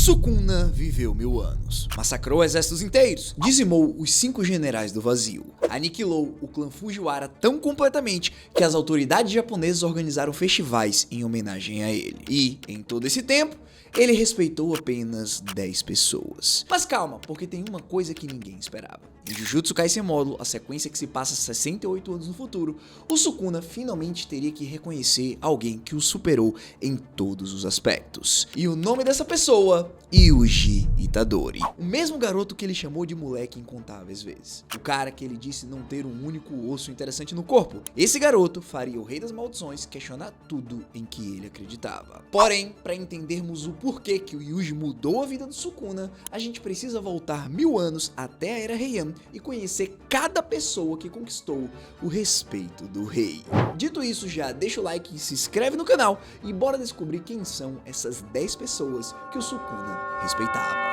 Sukuna viveu 1000 anos, massacrou exércitos inteiros, dizimou os 5 generais do vazio, aniquilou o clã Fujiwara tão completamente que as autoridades japonesas organizaram festivais em homenagem a ele. E, em todo esse tempo, ele respeitou apenas 10 pessoas. Mas calma, porque tem uma coisa que ninguém esperava. Em Jujutsu Kaisen Módulo, a sequência que se passa 68 anos no futuro, o Sukuna finalmente teria que reconhecer alguém que o superou em todos os aspectos. E o nome dessa pessoa, Yuji Itadori. O mesmo garoto que ele chamou de moleque incontáveis vezes. O cara que ele disse não ter um único osso interessante no corpo. Esse garoto faria o Rei das Maldições questionar tudo em que ele acreditava. Porém, para entendermos o porquê que o Yuji mudou a vida do Sukuna, a gente precisa voltar 1000 anos até a Era Heian e conhecer cada pessoa que conquistou o respeito do rei. Dito isso, já deixa o like e se inscreve no canal e bora descobrir quem são essas 10 pessoas que o Sukuna respeitava.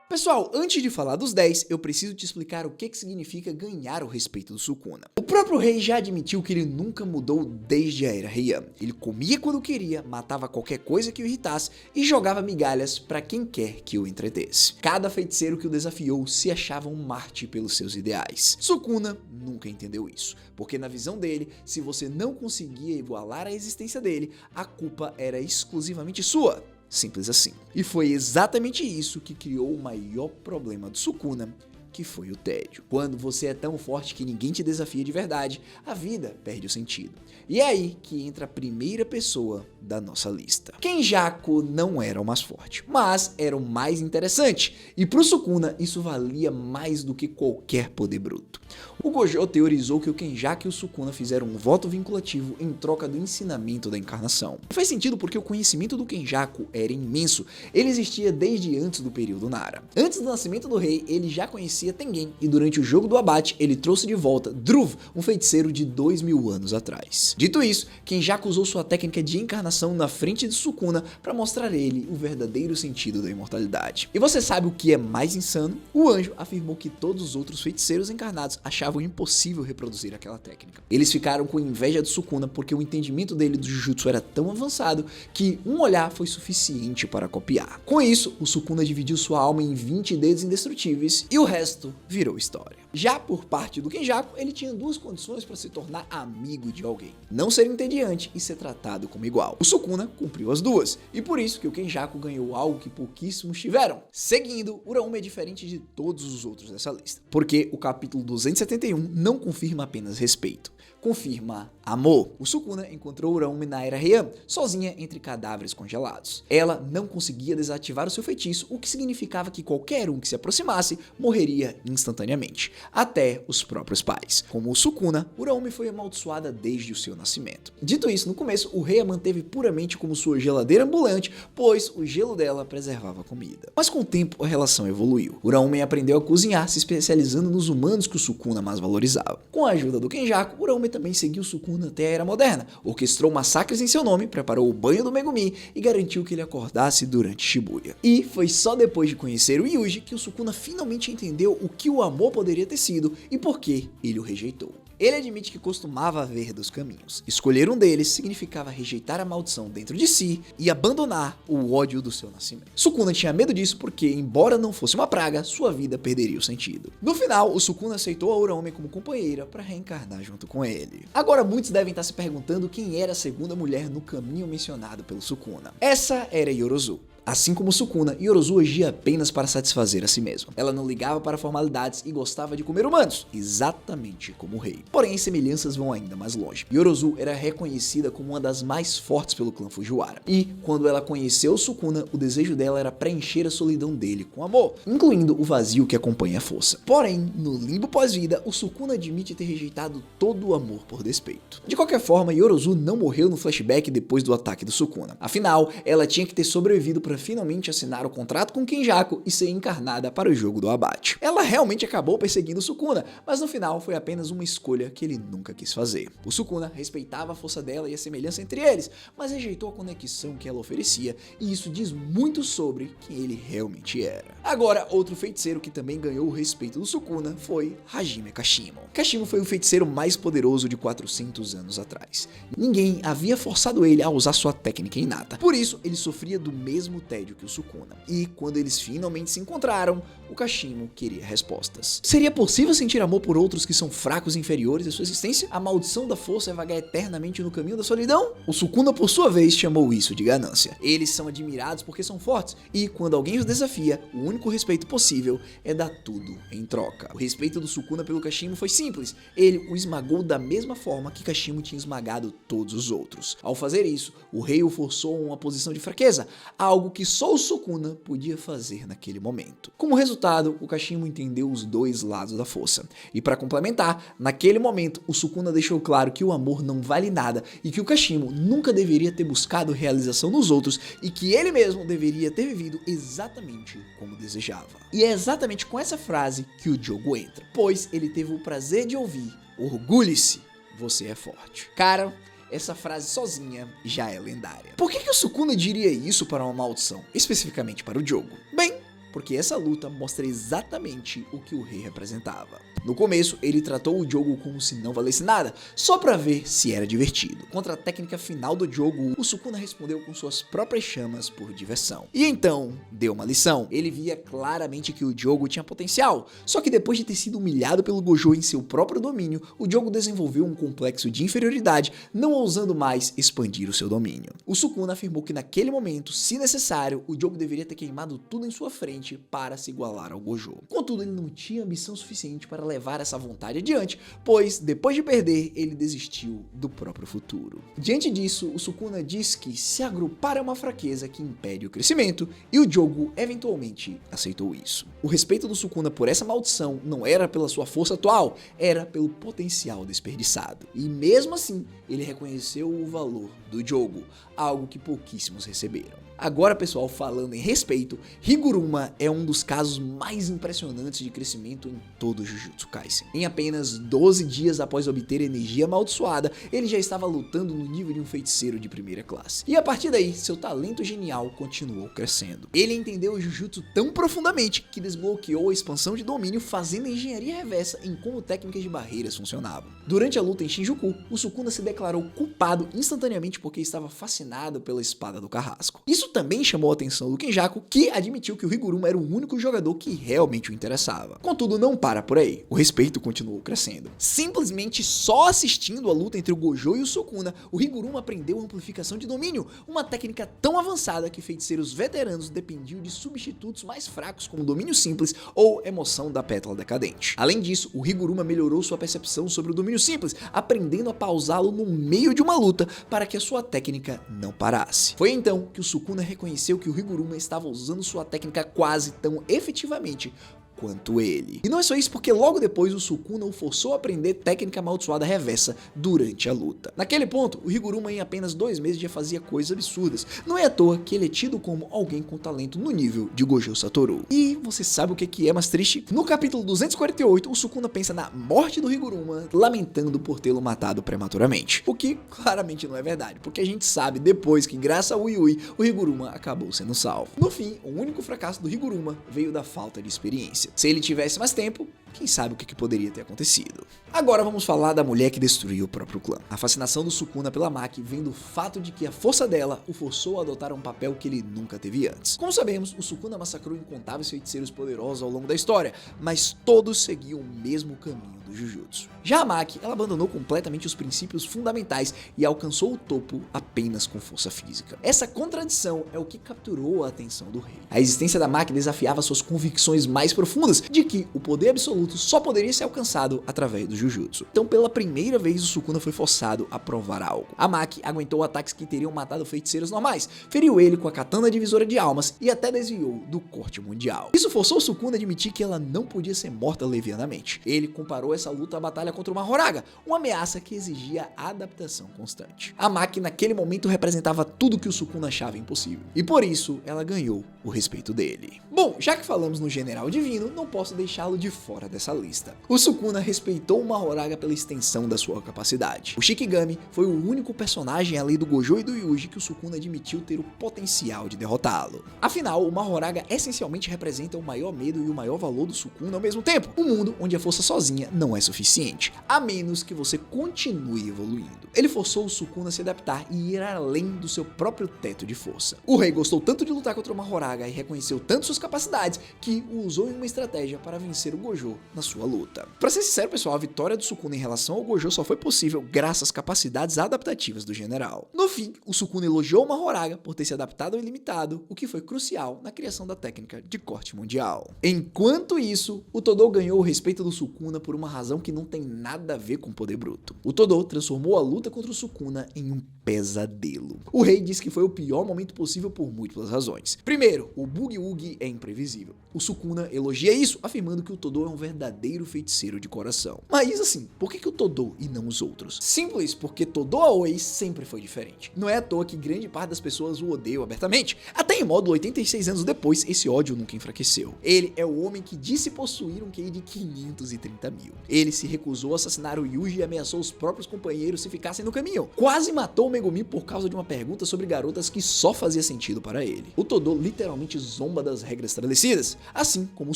Pessoal, antes de falar dos 10, eu preciso te explicar o que significa ganhar o respeito do Sukuna. O próprio rei já admitiu que ele nunca mudou desde a Era Heian. Ele comia quando queria, matava qualquer coisa que o irritasse e jogava migalhas para quem quer que o entretesse. Cada feiticeiro que o desafiou se achava um mártir pelos seus ideais. Sukuna nunca entendeu isso, porque na visão dele, se você não conseguia igualar a existência dele, a culpa era exclusivamente sua. Simples assim. E foi exatamente isso que criou o maior problema do Sukuna, que foi o tédio. Quando você é tão forte que ninguém te desafia de verdade, a vida perde o sentido. E é aí que entra a primeira pessoa da nossa lista. Kenjaku não era o mais forte, mas era o mais interessante. E pro Sukuna isso valia mais do que qualquer poder bruto. O Gojo teorizou que o Kenjaku e o Sukuna fizeram um voto vinculativo em troca do ensinamento da encarnação. Faz sentido porque o conhecimento do Kenjaku era imenso. Ele existia desde antes do período Nara. Antes do nascimento do rei, ele já conhecia Tengen, e durante o jogo do abate, ele trouxe de volta Dhruv, um feiticeiro de 2000 anos atrás. Dito isso, Kenjaku usou sua técnica de encarnação na frente de Sukuna para mostrar a ele o verdadeiro sentido da imortalidade. E você sabe o que é mais insano? O anjo afirmou que todos os outros feiticeiros encarnados achavam impossível reproduzir aquela técnica. Eles ficaram com inveja do Sukuna porque o entendimento dele do Jujutsu era tão avançado que um olhar foi suficiente para copiar. Com isso, o Sukuna dividiu sua alma em 20 dedos indestrutíveis e o resto virou história. Já por parte do Kenjaku, ele tinha duas condições para se tornar amigo de alguém: não ser entediante e ser tratado como igual. O Sukuna cumpriu as duas, e por isso que o Kenjaku ganhou algo que pouquíssimos tiveram. Seguindo, Uraume é diferente de todos os outros dessa lista, porque o capítulo 271 não confirma apenas respeito, confirma amor. O Sukuna encontrou Uraume na Era Heian, sozinha entre cadáveres congelados. Ela não conseguia desativar o seu feitiço, o que significava que qualquer um que se aproximasse morreria instantaneamente, até os próprios pais. Como o Sukuna, Uraume foi amaldiçoada desde o seu nascimento. Dito isso, no começo, o rei a manteve puramente como sua geladeira ambulante, pois o gelo dela preservava a comida. Mas com o tempo, a relação evoluiu. Uraume aprendeu a cozinhar, se especializando nos humanos que o Sukuna mais valorizava. Com a ajuda do Kenjaku, Uraume também seguiu Sukuna até a Era Moderna, orquestrou massacres em seu nome, preparou o banho do Megumi e garantiu que ele acordasse durante Shibuya. E foi só depois de conhecer o Yuji que o Sukuna finalmente entendeu o que o amor poderia ter sido e por que ele o rejeitou. Ele admite que costumava ver dos caminhos. Escolher um deles significava rejeitar a maldição dentro de si e abandonar o ódio do seu nascimento. Sukuna tinha medo disso porque, embora não fosse uma praga, sua vida perderia o sentido. No final, o Sukuna aceitou a Uraume como companheira para reencarnar junto com ele. Agora, muitos devem estar se perguntando quem era a segunda mulher no caminho mencionado pelo Sukuna. Essa era Yorozu. Assim como Sukuna, Yorozu agia apenas para satisfazer a si mesma. Ela não ligava para formalidades e gostava de comer humanos, exatamente como o rei. Porém, as semelhanças vão ainda mais longe. Yorozu era reconhecida como uma das mais fortes pelo clã Fujiwara. E, quando ela conheceu Sukuna, o desejo dela era preencher a solidão dele com amor, incluindo o vazio que acompanha a força. Porém, no limbo pós-vida, o Sukuna admite ter rejeitado todo o amor por despeito. De qualquer forma, Yorozu não morreu no flashback depois do ataque do Sukuna. Afinal, ela tinha que ter sobrevivido para finalmente assinar o contrato com Kenjaku e ser encarnada para o jogo do abate. Ela realmente acabou perseguindo Sukuna, mas no final foi apenas uma escolha que ele nunca quis fazer. O Sukuna respeitava a força dela e a semelhança entre eles, mas rejeitou a conexão que ela oferecia, e isso diz muito sobre quem ele realmente era. Agora, outro feiticeiro que também ganhou o respeito do Sukuna foi Hajime Kashimo. Kashimo foi o feiticeiro mais poderoso de 400 anos atrás. Ninguém havia forçado ele a usar sua técnica inata, por isso ele sofria do mesmo tédio que o Sukuna. E quando eles finalmente se encontraram, o Kashimo queria respostas. Seria possível sentir amor por outros que são fracos e inferiores à sua existência? A maldição da força é vagar eternamente no caminho da solidão? O Sukuna, por sua vez, chamou isso de ganância. Eles são admirados porque são fortes, e quando alguém os desafia, o único respeito possível é dar tudo em troca. O respeito do Sukuna pelo Kashimo foi simples. Ele o esmagou da mesma forma que Kashimo tinha esmagado todos os outros. Ao fazer isso, o rei o forçou a uma posição de fraqueza, algo que só o Sukuna podia fazer naquele momento. Como resultado, o Kashimo entendeu os dois lados da força. E para complementar, naquele momento, o Sukuna deixou claro que o amor não vale nada e que o Kashimo nunca deveria ter buscado realização nos outros e que ele mesmo deveria ter vivido exatamente como desejava. E é exatamente com essa frase que o Jogo entra, pois ele teve o prazer de ouvir: orgulhe-se, você é forte. Cara, essa frase sozinha já é lendária. Por que o Sukuna diria isso para uma maldição, especificamente para o Jogo? Bem, porque essa luta mostra exatamente o que o rei representava. No começo, ele tratou o Jogo como se não valesse nada, só pra ver se era divertido. Contra a técnica final do Jogo, o Sukuna respondeu com suas próprias chamas por diversão. E então, deu uma lição. Ele via claramente que o Jogo tinha potencial, só que depois de ter sido humilhado pelo Gojo em seu próprio domínio, o Jogo desenvolveu um complexo de inferioridade, não ousando mais expandir o seu domínio. O Sukuna afirmou que naquele momento, se necessário, o Jogo deveria ter queimado tudo em sua frente para se igualar ao Gojo. Contudo, ele não tinha ambição suficiente para levar essa vontade adiante, pois depois de perder, ele desistiu do próprio futuro. Diante disso, o Sukuna diz que se agrupar é uma fraqueza que impede o crescimento, e o Jogo eventualmente aceitou isso. O respeito do Sukuna por essa maldição não era pela sua força atual, era pelo potencial desperdiçado. E mesmo assim, ele reconheceu o valor do Jogo, algo que pouquíssimos receberam. Agora, pessoal, falando em respeito, Higuruma é um dos casos mais impressionantes de crescimento em todo o Jujutsu Kaisen. Em apenas 12 dias após obter energia amaldiçoada, ele já estava lutando no nível de um feiticeiro de primeira classe. E a partir daí, seu talento genial continuou crescendo. Ele entendeu o Jujutsu tão profundamente que desbloqueou a expansão de domínio, fazendo a engenharia reversa em como técnicas de barreiras funcionavam. Durante a luta em Shinjuku, o Sukuna se declarou culpado instantaneamente porque estava fascinado pela espada do carrasco. Isso também chamou a atenção do Kenjaku, que admitiu que o Higuruma era o único jogador que realmente o interessava. Contudo, não para por aí. O respeito continuou crescendo. Simplesmente só assistindo a luta entre o Gojo e o Sukuna, o Higuruma aprendeu amplificação de domínio, uma técnica tão avançada que feiticeiros veteranos dependiam de substitutos mais fracos como domínio simples ou emoção da pétala decadente. Além disso, o Higuruma melhorou sua percepção sobre o domínio simples, aprendendo a pausá-lo no meio de uma luta para que a sua técnica não parasse. Foi então que o Sukuna reconheceu que o Higuruma estava usando sua técnica quase tão efetivamente quanto ele. E não é só isso, porque logo depois o Sukuna o forçou a aprender técnica amaldiçoada reversa durante a luta. Naquele ponto, o Higuruma em apenas 2 meses já fazia coisas absurdas. Não é à toa que ele é tido como alguém com talento no nível de Gojo Satoru. E você sabe o que é mais triste? No capítulo 248, o Sukuna pensa na morte do Higuruma, lamentando por tê-lo matado prematuramente. O que claramente não é verdade, porque a gente sabe depois que graças ao Yui, o Higuruma acabou sendo salvo. No fim, o único fracasso do Higuruma veio da falta de experiência. Se ele tivesse mais tempo, quem sabe o que poderia ter acontecido. Agora vamos falar da mulher que destruiu o próprio clã. A fascinação do Sukuna pela Maki vem do fato de que a força dela o forçou a adotar um papel que ele nunca teve antes. Como sabemos, o Sukuna massacrou incontáveis feiticeiros poderosos ao longo da história, mas todos seguiam o mesmo caminho do Jujutsu. Já a Maki, ela abandonou completamente os princípios fundamentais e alcançou o topo apenas com força física. Essa contradição é o que capturou a atenção do rei. A existência da Maki desafiava suas convicções mais profundas de que o poder absoluto só poderia ser alcançado através do Jujutsu. Então, pela primeira vez, o Sukuna foi forçado a provar algo. A Maki aguentou ataques que teriam matado feiticeiros normais, feriu ele com a katana divisora de almas e até desviou do corte mundial. Isso forçou o Sukuna a admitir que ela não podia ser morta levianamente. Ele comparou essa luta à batalha contra uma Horaga, uma ameaça que exigia adaptação constante. A Maki naquele momento representava tudo que o Sukuna achava impossível, e por isso ela ganhou o respeito dele. Bom, já que falamos no General Divino, não posso deixá-lo de fora dessa lista. O Sukuna respeitou o Mahoraga pela extensão da sua capacidade. O Shikigami foi o único personagem além do Gojo e do Yuji que o Sukuna admitiu ter o potencial de derrotá-lo. Afinal, o Mahoraga essencialmente representa o maior medo e o maior valor do Sukuna ao mesmo tempo. Um mundo onde a força sozinha não é suficiente, a menos que você continue evoluindo. Ele forçou o Sukuna a se adaptar e ir além do seu próprio teto de força. O rei gostou tanto de lutar contra o Mahoraga e reconheceu tanto suas capacidades que o usou em uma estratégia para vencer o Gojo na sua luta. Pra ser sincero, pessoal, a vitória do Sukuna em relação ao Gojo só foi possível graças às capacidades adaptativas do general. No fim, o Sukuna elogiou o Mahoraga por ter se adaptado ao ilimitado, o que foi crucial na criação da técnica de corte mundial. Enquanto isso, o Todo ganhou o respeito do Sukuna por uma razão que não tem nada a ver com poder bruto. O Todo transformou a luta contra o Sukuna em um pesadelo. O rei disse que foi o pior momento possível por múltiplas razões. Primeiro, o Boogie Woogie é imprevisível. O Sukuna elogia isso, afirmando que o Todo é um verdadeiro feiticeiro de coração. Mas assim, por que o Todo e não os outros? Simples, porque Todo Aoi sempre foi diferente. Não é à toa que grande parte das pessoas o odeiam abertamente. Até em modo 86 anos depois, esse ódio nunca enfraqueceu. Ele é o homem que disse possuir um QI de 530 mil. Ele se recusou a assassinar o Yuji e ameaçou os próprios companheiros se ficassem no caminho. Quase matou o Megumi por causa de uma pergunta sobre garotas que só fazia sentido para ele. O Todo literalmente zomba das regras estabelecidas. Assim como o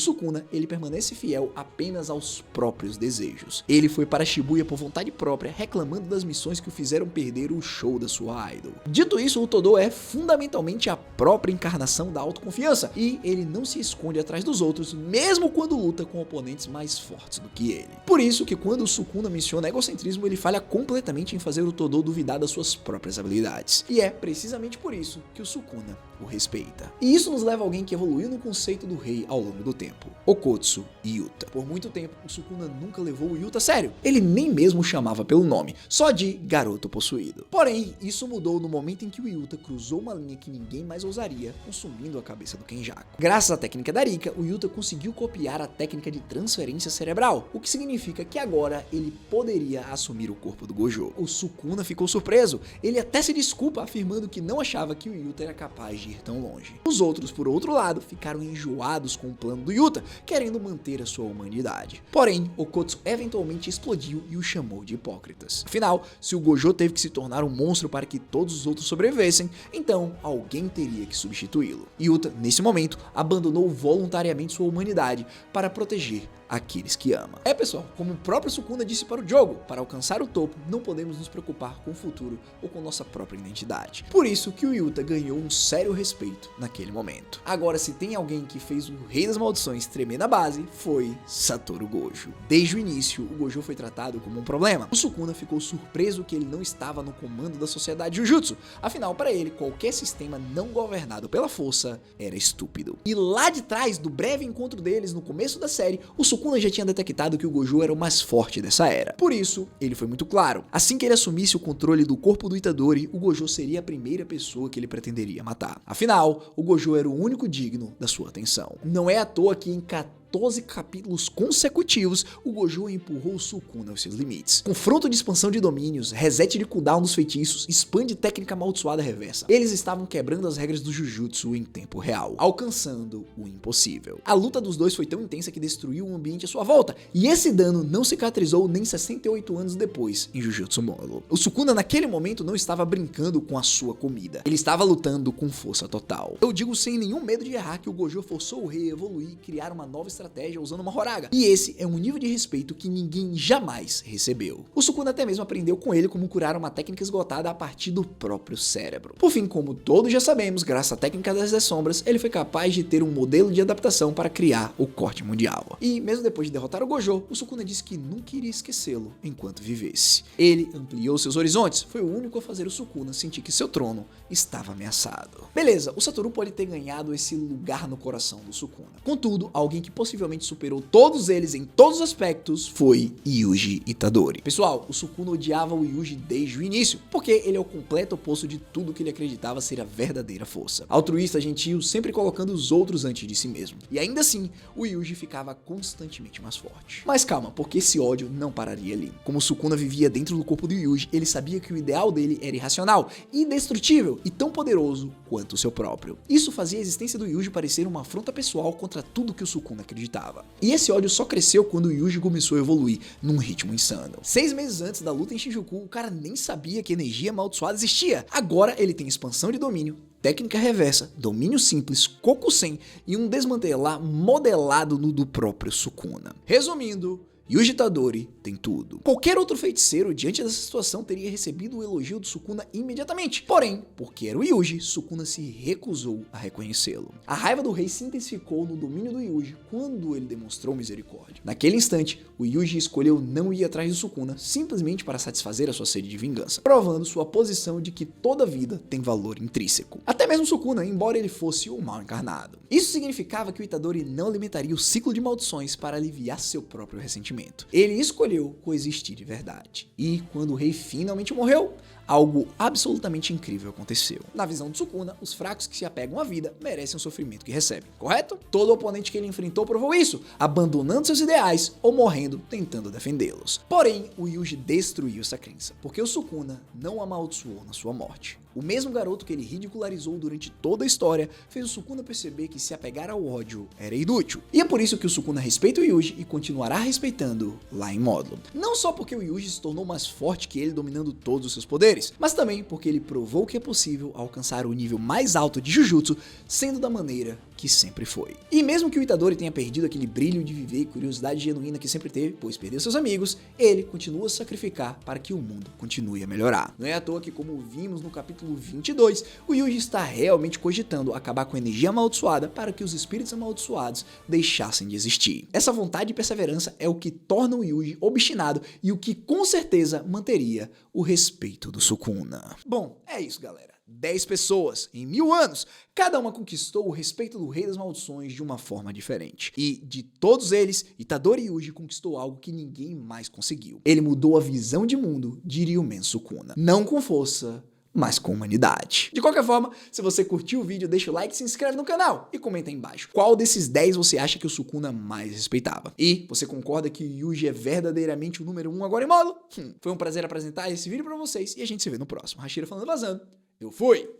Sukuna, ele permanece fiel apenas aos próprios desejos. Ele foi para Shibuya por vontade própria, reclamando das missões que o fizeram perder o show da sua idol. Dito isso, o Todo é fundamentalmente a própria encarnação da autoconfiança, e ele não se esconde atrás dos outros, mesmo quando luta com oponentes mais fortes do que ele. Por isso que quando o Sukuna menciona egocentrismo, ele falha completamente em fazer o Todo duvidar das suas próprias habilidades. E é precisamente por isso que o Sukuna o respeita. E isso nos leva a alguém que evoluiu no conceito do rei ao longo do tempo: Okotsu Yuta. Por muito tempo, o Sukuna nunca levou o Yuta a sério. Ele nem mesmo o chamava pelo nome, só de garoto possuído. Porém, isso mudou no momento em que o Yuta cruzou uma linha que ninguém mais ousaria, consumindo a cabeça do Kenjaku. Graças à técnica da Rika, o Yuta conseguiu copiar a técnica de transferência cerebral, o que significa que agora ele poderia assumir o corpo do Gojo. O Sukuna ficou surpreso. Ele até se desculpa, afirmando que não achava que o Yuta era capaz de ir tão longe. Os outros, por outro lado, ficaram enjoados com o plano do Yuta, querendo manter a sua humanidade. Porém, Okotsu eventualmente explodiu e o chamou de hipócritas. Afinal, se o Gojo teve que se tornar um monstro para que todos os outros sobrevivessem, então alguém teria que substituí-lo. Yuta, nesse momento, abandonou voluntariamente sua humanidade para proteger aqueles que ama. Pessoal, como o próprio Sukuna disse para o jogo, para alcançar o topo, não podemos nos preocupar com o futuro ou com nossa própria identidade. Por isso que o Yuta ganhou um sério respeito naquele momento. Agora, se tem alguém que fez o Rei das Maldições tremer na base, foi Satoru Gojo. Desde o início, o Gojo foi tratado como um problema. O Sukuna ficou surpreso que ele não estava no comando da sociedade Jujutsu. Afinal, para ele, qualquer sistema não governado pela força era estúpido. E lá de trás, do breve encontro deles no começo da série, o Sukuna já tinha detectado que o Gojo era o mais forte dessa era. Por isso, ele foi muito claro. Assim que ele assumisse o controle do corpo do Itadori, o Gojo seria a primeira pessoa que ele pretenderia matar. Afinal, o Gojo era o único digno da sua atenção. Não é à toa que em 14 capítulos consecutivos, o Gojo empurrou o Sukuna aos seus limites. Confronto de expansão de domínios, reset de cooldown dos feitiços, expande técnica amaldiçoada reversa. Eles estavam quebrando as regras do Jujutsu em tempo real, alcançando o impossível. A luta dos dois foi tão intensa que destruiu o ambiente à sua volta, e esse dano não cicatrizou nem 68 anos depois em Jujutsu Molo. O Sukuna naquele momento não estava brincando com a sua comida, ele estava lutando com força total. Eu digo sem nenhum medo de errar que o Gojo forçou o rei a evoluir e criar uma nova estratégia usando uma Mahoraga. E esse é um nível de respeito que ninguém jamais recebeu. O Sukuna até mesmo aprendeu com ele como curar uma técnica esgotada a partir do próprio cérebro. Por fim, como todos já sabemos, graças à técnica das 10 sombras, ele foi capaz de ter um modelo de adaptação para criar o corte mundial. E mesmo depois de derrotar o Gojo, o Sukuna disse que nunca iria esquecê-lo enquanto vivesse. Ele ampliou seus horizontes, foi o único a fazer o Sukuna sentir que seu trono estava ameaçado. Beleza, o Satoru pode ter ganhado esse lugar no coração do Sukuna. Contudo, alguém que possivelmente superou todos eles em todos os aspectos foi Yuji Itadori. Pessoal, o Sukuna odiava o Yuji desde o início, porque ele é o completo oposto de tudo que ele acreditava ser a verdadeira força. Altruísta, gentil, sempre colocando os outros antes de si mesmo. E ainda assim, o Yuji ficava constantemente mais forte. Mas calma, porque esse ódio não pararia ali. Como o Sukuna vivia dentro do corpo do Yuji, ele sabia que o ideal dele era irracional, indestrutível e tão poderoso quanto o seu próprio. Isso fazia a existência do Yuji parecer uma afronta pessoal contra tudo que o Sukuna acreditava. acreditava. E esse ódio só cresceu quando o Yuji começou a evoluir num ritmo insano. 6 meses antes da luta em Shinjuku, o cara nem sabia que energia amaldiçoada existia. Agora ele tem expansão de domínio, técnica reversa, domínio simples, Kokusen e um desmantelar modelado no do próprio Sukuna. Resumindo, Yuji Itadori tem tudo. Qualquer outro feiticeiro diante dessa situação teria recebido o elogio do Sukuna imediatamente. Porém, porque era o Yuji, Sukuna se recusou a reconhecê-lo. A raiva do rei se intensificou no domínio do Yuji quando ele demonstrou misericórdia. Naquele instante, o Yuji escolheu não ir atrás do Sukuna simplesmente para satisfazer a sua sede de vingança, provando sua posição de que toda vida tem valor intrínseco. Até mesmo Sukuna, embora ele fosse o mal encarnado. Isso significava que o Itadori não alimentaria o ciclo de maldições para aliviar seu próprio ressentimento. Ele escolheu coexistir de verdade. E quando o rei finalmente morreu, algo absolutamente incrível aconteceu. Na visão de Sukuna, os fracos que se apegam à vida merecem o sofrimento que recebem, correto? Todo oponente que ele enfrentou provou isso, abandonando seus ideais ou morrendo tentando defendê-los. Porém, o Yuji destruiu essa crença, porque o Sukuna não o amaldiçoou na sua morte. O mesmo garoto que ele ridicularizou durante toda a história fez o Sukuna perceber que se apegar ao ódio era inútil. E é por isso que o Sukuna respeita o Yuji e continuará respeitando lá em módulo. Não só porque o Yuji se tornou mais forte que ele dominando todos os seus poderes, mas também porque ele provou que é possível alcançar o nível mais alto de Jujutsu sendo da maneira que sempre foi. E mesmo que o Itadori tenha perdido aquele brilho de viver e curiosidade genuína que sempre teve, pois perdeu seus amigos, ele continua a sacrificar para que o mundo continue a melhorar. Não é à toa que, como vimos no capítulo 22, o Yuji está realmente cogitando acabar com a energia amaldiçoada para que os espíritos amaldiçoados deixassem de existir. Essa vontade e perseverança é o que torna o Yuji obstinado e o que com certeza manteria o respeito do Sukuna. Bom, é isso, galera. 10 pessoas em 1000 anos, cada uma conquistou o respeito do Rei das Maldições de uma forma diferente. E de todos eles, Itadori Yuji conquistou algo que ninguém mais conseguiu. Ele mudou a visão de mundo de Ryumen Sukuna. Não com força, mas com humanidade. De qualquer forma, se você curtiu o vídeo, deixa o like, se inscreve no canal e comenta aí embaixo. Qual desses 10 você acha que o Sukuna mais respeitava? E você concorda que o Yuji é verdadeiramente o número 1 agora em módulo? Foi um prazer apresentar esse vídeo pra vocês e a gente se vê no próximo. Hashira falando, vazando. Eu fui!